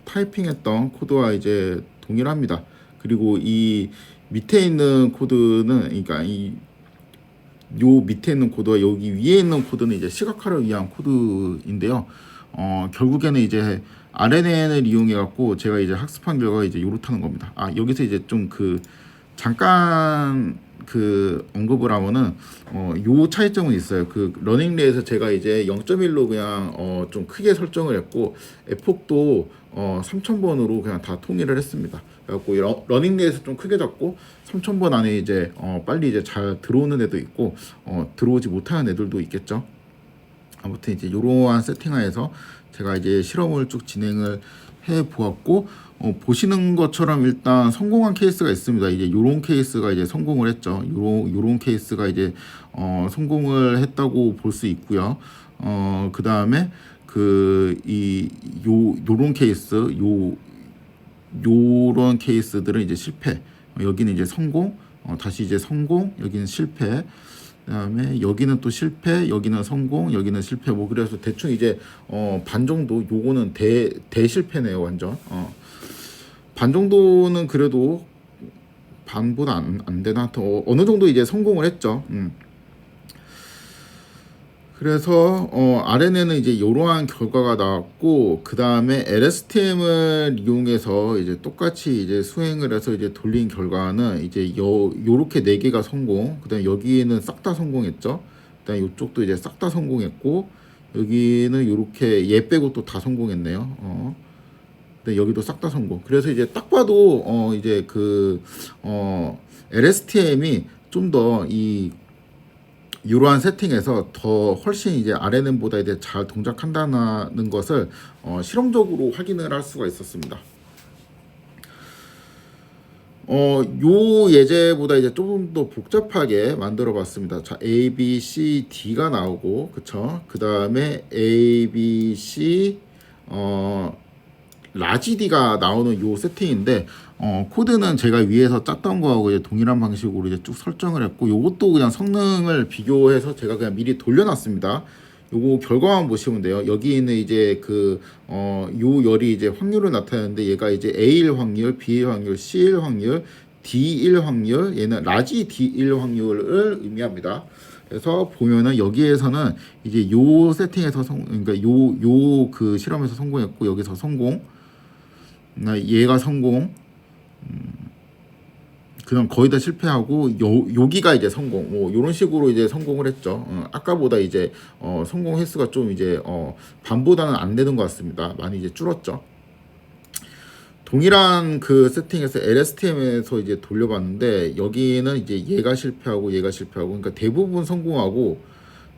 타이핑했던 코드와 이제 동일합니다. 그리고 이 밑에 있는 코드는 그러니까 요 밑에 있는 코드와 여기 위에 있는 코드는 이제 시각화를 위한 코드인데요. 결국에는 이제 RNN을 이용해 갖고 제가 이제 학습한 결과가 이제 요렇다는 겁니다. 여기서 이제 좀 그 잠깐 그 언급을 하면은 요 차이점은 있어요. 그 러닝레에서 제가 이제 0.1로 그냥 좀 크게 설정을 했고 에폭도 3000번으로 그냥 다 통일을 했습니다. 그래갖고 러닝레에서 좀 크게 잡고 3000번 안에 이제 빨리 이제 잘 들어오는 애도 있고 들어오지 못하는 애들도 있겠죠. 아무튼 이제 이러한 세팅하에서 제가 이제 실험을 쭉 진행을 해 보았고 보시는 것처럼 일단 성공한 케이스가 있습니다. 이제 요런 케이스가 이제 성공을 했죠. 요런 케이스가 이제 성공을 했다고 볼 수 있고요. 그 다음에 요런 케이스 요런 케이스들은 이제 실패. 여기는 이제 성공. 다시 이제 성공. 여기는 실패. 그다음에 여기는 또 실패, 여기는 성공, 여기는 실패. 뭐 그래서 대충 이제 반 정도 요거는 대실패네요, 완전. 반 정도는 그래도 반보다 안 되나 어느 정도 이제 성공을 했죠. 그래서 RNN은 이제 이러한 결과가 나왔고 그 다음에 LSTM을 이용해서 이제 똑같이 이제 수행을 해서 이제 돌린 결과는 이제 요렇게 4개가 성공, 그 다음에 여기는 싹 다 성공했죠. 그 다음에 이쪽도 이제 싹 다 성공했고 여기는 요렇게 얘 빼고 또 다 성공했네요. 근데 여기도 싹 다 성공. 그래서 이제 딱 봐도 이제 그 LSTM이 좀 더 이러한 세팅에서 더 훨씬 이제 RNN보다 이제 잘 동작한다는 것을 실험적으로 확인을 할 수가 있었습니다. 요 예제보다 이제 조금 더 복잡하게 만들어 봤습니다. 자, A, B, C, D가 나오고, 그쵸? 그 다음에 A, B, C, 라지 D가 나오는 요 세팅인데 코드는 제가 위에서 짰던 거하고 이제 동일한 방식으로 이제 쭉 설정을 했고 요것도 그냥 성능을 비교해서 제가 그냥 미리 돌려놨습니다. 요거 결과만 보시면 돼요. 여기 있는 이제 요 열이 이제 확률을 나타내는데 얘가 이제 A일 확률, B일 확률, C일 확률, D일 확률, 얘는 라지 D일 확률을 의미합니다. 그래서 보면은 여기에서는 이제 요 세팅에서 그러니까 요 그 실험에서 성공했고 여기서 성공, 얘가 성공, 그냥 거의 다 실패하고 여기가 이제 성공, 뭐 이런 식으로 이제 성공을 했죠. 아까보다 이제 성공 횟수가 좀 이제 반보다는 안 되는 것 같습니다. 많이 이제 줄었죠. 동일한 그 세팅에서 LSTM에서 이제 돌려봤는데 여기는 이제 얘가 실패하고 그러니까 대부분 성공하고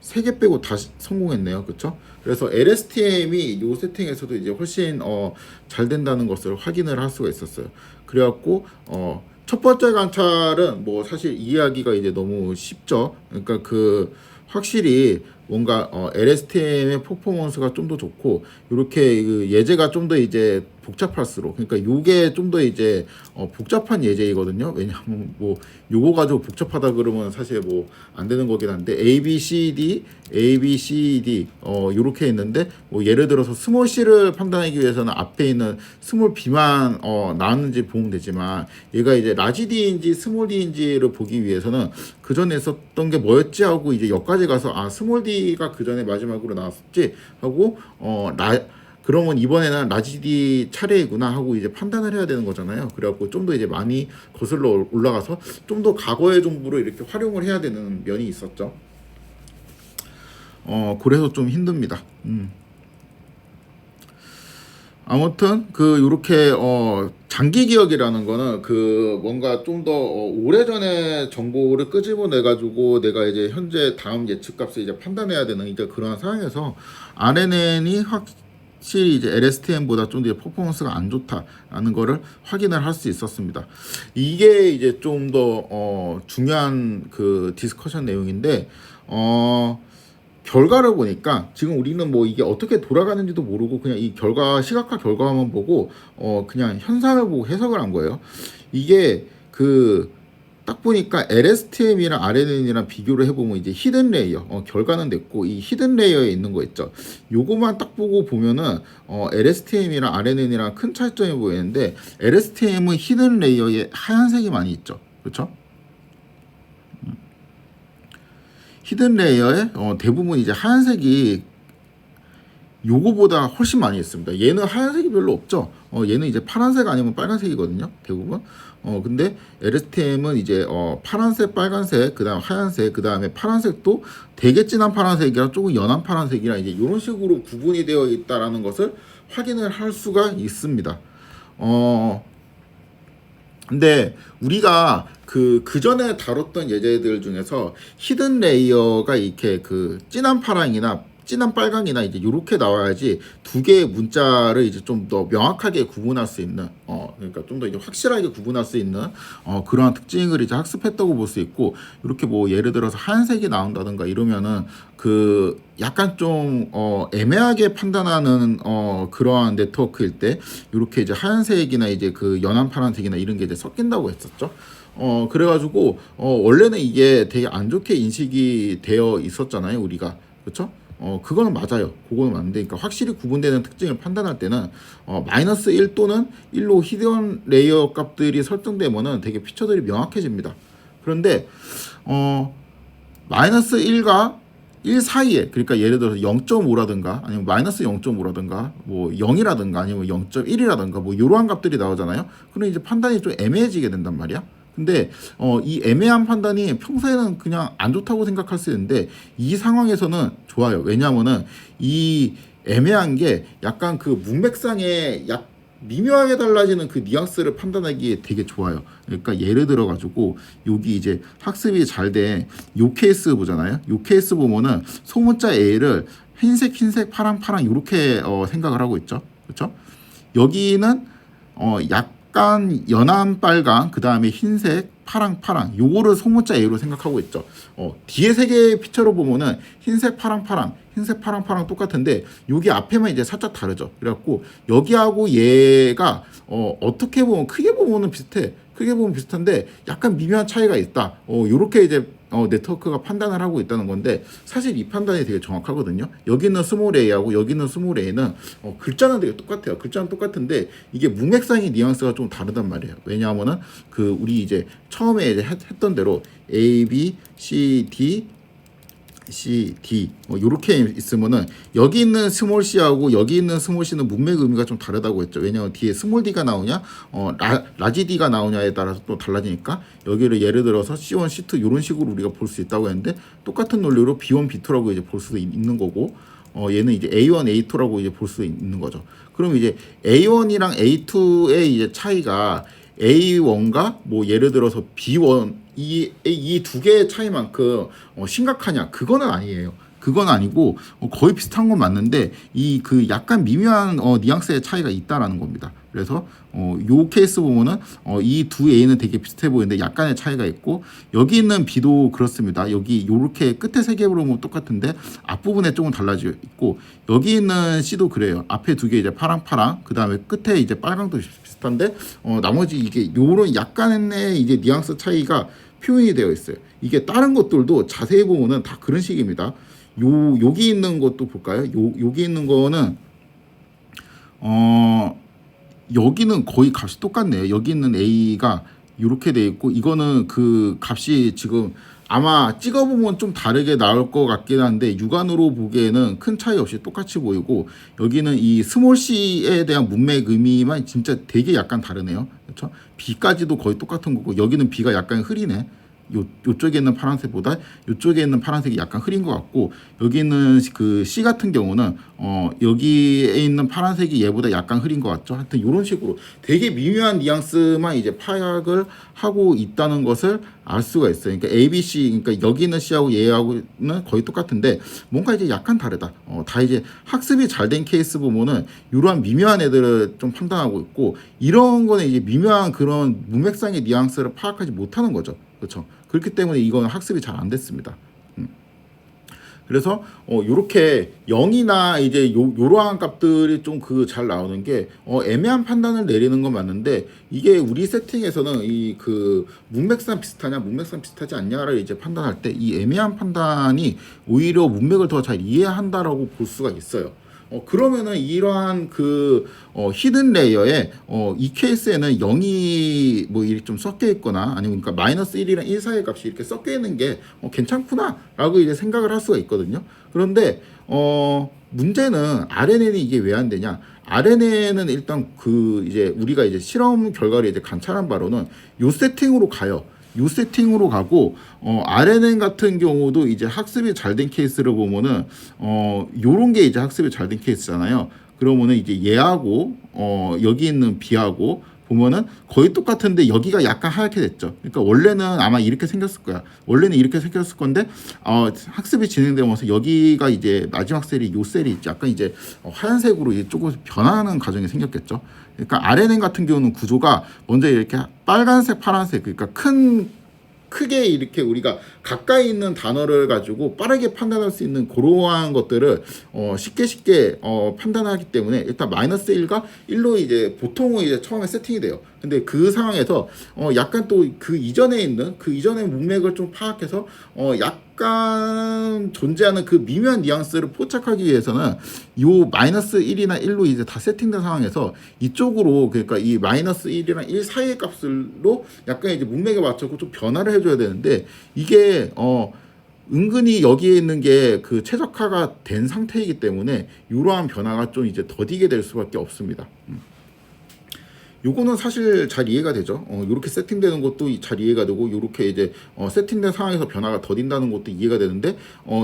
3개 빼고 다 성공했네요. 그렇죠? 그래서 LSTM이 요 세팅에서도 이제 훨씬 잘 된다는 것을 확인을 할 수가 있었어요. 그래갖고 첫 번째 관찰은 뭐 사실 이해하기가 이제 너무 쉽죠. 그러니까 그 확실히 뭔가 LSTM의 퍼포먼스가 좀 더 좋고 이렇게 그 예제가 좀 더 이제 복잡할수록, 그러니까 요게 좀 더 이제 복잡한 예제이거든요. 왜냐하면 뭐 요거 가지고 복잡하다 그러면 사실 뭐 안 되는 거긴 한데 A, B, C, D, A, B, C, D 요렇게 있는데 뭐 예를 들어서 스몰 C를 판단하기 위해서는 앞에 있는 스몰 B만 나왔는지 보면 되지만 얘가 이제 라지 D인지 스몰 D인지를 보기 위해서는 그 전에 있었던 게 뭐였지 하고 이제 여기까지 가서 아 스몰 D가 그 전에 마지막으로 나왔었지 하고 그러면 이번에는 라지 D 차례이구나 하고 이제 판단을 해야 되는 거잖아요. 그래갖고 좀 더 이제 많이 거슬러 올라가서 좀 더 과거의 정보를 이렇게 활용을 해야 되는 면이 있었죠. 그래서 좀 힘듭니다. 아무튼 그 요렇게 장기 기억이라는 거는 그 뭔가 좀 더 오래전에 정보를 끄집어내 가지고 내가 이제 현재 다음 예측값을 이제 판단해야 되는 이제 그런 상황에서 RNN이 확실히 이제 LSTM보다 좀 더 퍼포먼스가 안 좋다라는 거를 확인을 할 수 있었습니다. 이게 이제 좀 더 중요한 그 디스커션 내용인데 결과를 보니까 지금 우리는 뭐 이게 어떻게 돌아가는지도 모르고 그냥 이 결과 시각화 결과만 보고 그냥 현상을 보고 해석을 한 거예요. 이게 그 딱 보니까 LSTM이랑 RNN이랑 비교를 해보면 이제 히든 레이어 결과는 됐고 이 히든 레이어에 있는 거 있죠. 요거만 딱 보고 보면은 LSTM이랑 RNN이랑 큰 차이점이 보이는데 LSTM은 히든 레이어에 하얀색이 많이 있죠. 그렇죠? 히든 레이어에 대부분 이제 하얀색이 요거보다 훨씬 많이 있습니다. 얘는 하얀색이 별로 없죠. 얘는 이제 파란색 아니면 빨간색이거든요. 대부분. 근데 LSTM은 이제 파란색, 빨간색, 그다음 하얀색, 그다음에 파란색도 되게 진한 파란색이랑 조금 연한 파란색이랑 이제 이런 식으로 구분이 되어 있다라는 것을 확인을 할 수가 있습니다. 근데 우리가 그 전에 다뤘던 예제들 중에서 히든 레이어가 이렇게 그 진한 파랑이나 진한 빨강이나 이제 이렇게 나와야지 두 개의 문자를 이제 좀 더 명확하게 구분할 수 있는 그러니까 좀 더 이제 확실하게 구분할 수 있는 그러한 특징을 이제 학습했다고 볼 수 있고, 이렇게 뭐 예를 들어서 하얀색이 나온다든가 이러면은 그 약간 좀 애매하게 판단하는 그러한 네트워크일 때 이렇게 이제 하얀색이나 이제 그 연한 파란색이나 이런 게 이제 섞인다고 했었죠. 그래가지고 원래는 이게 되게 안 좋게 인식이 되어 있었잖아요, 우리가. 그렇죠? 그거는 맞아요. 그거는 맞는데, 그러니까 확실히 구분되는 특징을 판단할 때는 마이너스 1 또는 1로 히든 레이어 값들이 설정되면은 되게 피처들이 명확해집니다. 그런데 마이너스 1과 1 사이에, 그러니까 예를 들어서 0.5라든가 아니면 마이너스 0.5라든가 뭐 0이라든가 아니면 0.1이라든가 뭐 이러한 값들이 나오잖아요. 그럼 이제 판단이 좀 애매해지게 된단 말이야. 근데 이 애매한 판단이 평소에는 그냥 안 좋다고 생각할 수 있는데 이 상황에서는 좋아요. 왜냐하면은 이 애매한 게 약간 그 문맥상에 미묘하게 달라지는 그 뉘앙스를 판단하기에 되게 좋아요. 그러니까 예를 들어 가지고 여기 이제 학습이 잘 된 요 케이스 보잖아요. 요 케이스 보면은 소문자 A를 흰색 파랑 이렇게 생각을 하고 있죠. 그렇죠? 여기는 약간 연한 빨강, 그 다음에 흰색, 파랑 요거를 소문자 A로 생각하고 있죠. 뒤에 세 개의 피처로 보면은 흰색, 파랑 똑같은데 여기 앞에만 이제 살짝 다르죠. 그래갖고 여기하고 얘가 어떻게 보면 크게 보면은 비슷해. 크게 보면 비슷한데 약간 미묘한 차이가 있다. 요렇게 이제 네트워크가 판단을 하고 있다는 건데, 사실 이 판단이 되게 정확하거든요. 여기는 스몰 A하고 여기는 스몰 A는 글자는 되게 똑같아요. 글자는 똑같은데 이게 문맥상의 뉘앙스가 좀 다르단 말이에요. 왜냐하면은 그 우리 이제 처음에 이제 했던 대로 A, B, C, D C, D 요렇게 있으면은 여기 있는 스몰 C하고 여기 있는 스몰 C는 문맥 의미가 좀 다르다고 했죠. 왜냐면 뒤에 스몰 D가 나오냐 라지 D가 나오냐에 따라서 또 달라지니까 여기를 예를 들어서 C1, C2 이런 식으로 우리가 볼 수 있다고 했는데 똑같은 논리로 B1, B2라고 이제 볼 수도 있는 거고 얘는 이제 A1, A2라고 이제 볼 수 있는 거죠. 그럼 이제 A1이랑 A2의 이제 차이가 A1과 뭐 예를 들어서 B1 이 두 개의 차이만큼 심각하냐? 그거는 아니에요. 그건 아니고 거의 비슷한 건 맞는데 이 그 약간 미묘한 뉘앙스의 차이가 있다라는 겁니다. 그래서 요 케이스 보면은 이 두 A는 되게 비슷해 보이는데 약간의 차이가 있고 여기 있는 B도 그렇습니다. 여기 요렇게 끝에 세 개 보면 똑같은데 앞부분에 조금 달라져 있고 여기 있는 C도 그래요. 앞에 두 개 이제 파랑 그 다음에 끝에 이제 빨강도 비슷한데 나머지 이게 요런 약간의 이제 뉘앙스 차이가 표현이 되어 있어요. 이게 다른 것들도 자세히 보면은 다 그런 식입니다. 여기 있는 것도 볼까요? 여기 있는 거는 여기는 거의 값이 똑같네요. 여기 있는 A가 이렇게 돼 있고 이거는 그 값이 지금 아마 찍어보면 좀 다르게 나올 것 같긴 한데 육안으로 보기에는 큰 차이 없이 똑같이 보이고 여기는 이 스몰 C에 대한 문맥 의미만 진짜 되게 약간 다르네요. 그렇죠? B까지도 거의 똑같은 거고 여기는 B가 약간 흐리네. 요쪽에 있는 파란색보다 요쪽에 있는 파란색이 약간 흐린 것 같고 여기 있는 그 C 같은 경우는 여기에 있는 파란색이 얘보다 약간 흐린 것 같죠. 하여튼 이런 식으로 되게 미묘한 뉘앙스만 이제 파악을 하고 있다는 것을 알 수가 있어요. 그러니까 A, B, C 그러니까 여기 있는 C하고 얘하고는 거의 똑같은데 뭔가 이제 약간 다르다. 다 이제 학습이 잘 된 케이스 보면은 이러한 미묘한 애들을 좀 판단하고 있고 이런 거는 이제 미묘한 그런 문맥상의 뉘앙스를 파악하지 못하는 거죠. 그렇죠. 그렇기 때문에 이건 학습이 잘 안 됐습니다. 그래서 요렇게 0이나 이제 요러한 값들이 좀 그 잘 나오는 게 애매한 판단을 내리는 건 맞는데 이게 우리 세팅에서는 이 그 문맥상 비슷하냐 문맥상 비슷하지 않냐를 이제 판단할 때 이 애매한 판단이 오히려 문맥을 더 잘 이해한다라고 볼 수가 있어요. 그러면은 이러한 그 히든 레이어에 이 케이스에는 0이 뭐 이렇게 좀 섞여 있거나 아니면 그러니까 마이너스 1이랑 1 사이의 값이 이렇게 섞여 있는 게 괜찮구나라고 이제 생각을 할 수가 있거든요. 그런데 문제는 RNN이 이게 왜 안 되냐? RNN은 일단 그 이제 우리가 이제 실험 결과를 이제 관찰한 바로는 요 세팅으로 가요. 요 세팅으로 가고 RNN 같은 경우도 이제 학습이 잘 된 케이스를 보면은 요런 게 이제 학습이 잘 된 케이스잖아요. 그러면은 이제 얘하고 여기 있는 B하고 보면은 거의 똑같은데 여기가 약간 하얗게 됐죠. 그러니까 원래는 아마 이렇게 생겼을 거야. 원래는 이렇게 생겼을 건데 학습이 진행되면서 여기가 이제 마지막 셀이 요 셀이 약간 이제 하얀색으로 이제 조금 변화하는 과정이 생겼겠죠. 그러니까 RNN 같은 경우는 구조가 먼저 이렇게 빨간색, 파란색 그러니까 크게 이렇게 우리가 가까이 있는 단어를 가지고 빠르게 판단할 수 있는 그러한 것들을 쉽게 판단하기 때문에 일단 마이너스 1과 1로 이제 보통은 이제 처음에 세팅이 돼요. 근데 그 상황에서 약간 또 그 이전에 있는 그 이전의 문맥을 좀 파악해서 약간 존재하는 그 미묘한 뉘앙스를 포착하기 위해서는 요 마이너스 1이나 1로 이제 다 세팅된 상황에서 이쪽으로 그러니까 이 마이너스 1이랑 1 사이의 값으로 약간 이제 문맥에 맞춰서 좀 변화를 해줘야 되는데 이게 은근히 여기에 있는 게 그 최적화가 된 상태이기 때문에 이러한 변화가 좀 이제 더디게 될 수밖에 없습니다. 요거는 사실 잘 이해가 되죠. 요렇게 세팅되는 것도 잘 이해가 되고 요렇게 이제 세팅된 상황에서 변화가 더딘다는 것도 이해가 되는데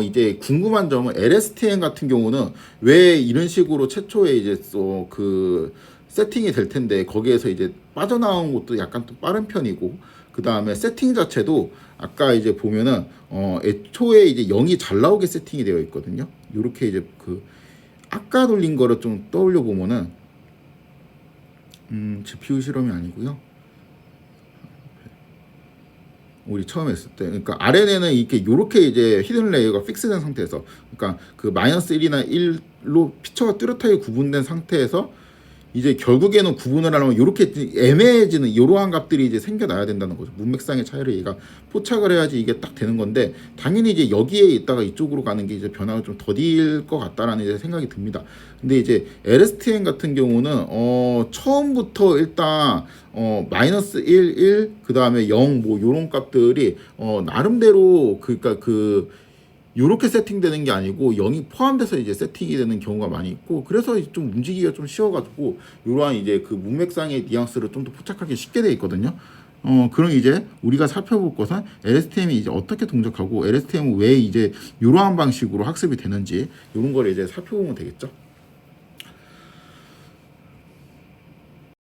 이제 궁금한 점은 LSTM 같은 경우는 왜 이런 식으로 최초에 이제 그 세팅이 될 텐데 거기에서 이제 빠져나온 것도 약간 또 빠른 편이고 그 다음에 세팅 자체도 아까 이제 보면은 애초에 이제 0이 잘 나오게 세팅이 되어 있거든요. 요렇게 이제 그 아까 돌린 거를 좀 떠올려 보면은 GPU 실험이 아니고요. 우리 처음 했을 때, 그러니까 RNN은 이렇게 요렇게 이제 히든 레이어가 픽스된 상태에서, 그러니까 그 마이너스 1이나 1로 피처가 뚜렷하게 구분된 상태에서 이제 결국에는 구분을 하려면 이렇게 애매해지는 이러한 값들이 이제 생겨나야 된다는 거죠. 문맥상의 차이를 얘가 포착을 해야지 이게 딱 되는 건데 당연히 이제 여기에 있다가 이쪽으로 가는 게 이제 변화가 좀 더딜 것 같다라는 이제 생각이 듭니다. 근데 이제 LSTM 같은 경우는 처음부터 일단 마이너스 1, 1, 그 다음에 0 뭐 요런 값들이 나름대로 그러니까 그 요렇게 세팅되는 게 아니고 0이 포함돼서 이제 세팅이 되는 경우가 많이 있고, 그래서 좀 움직이기가 좀 쉬워가지고 이러한 이제 그 문맥상의 뉘앙스를 좀 더 포착하기 쉽게 돼 있거든요. 그럼 이제 우리가 살펴볼 것은 LSTM이 이제 어떻게 동작하고 LSTM은 왜 이제 이러한 방식으로 학습이 되는지 이런 걸 이제 살펴보면 되겠죠.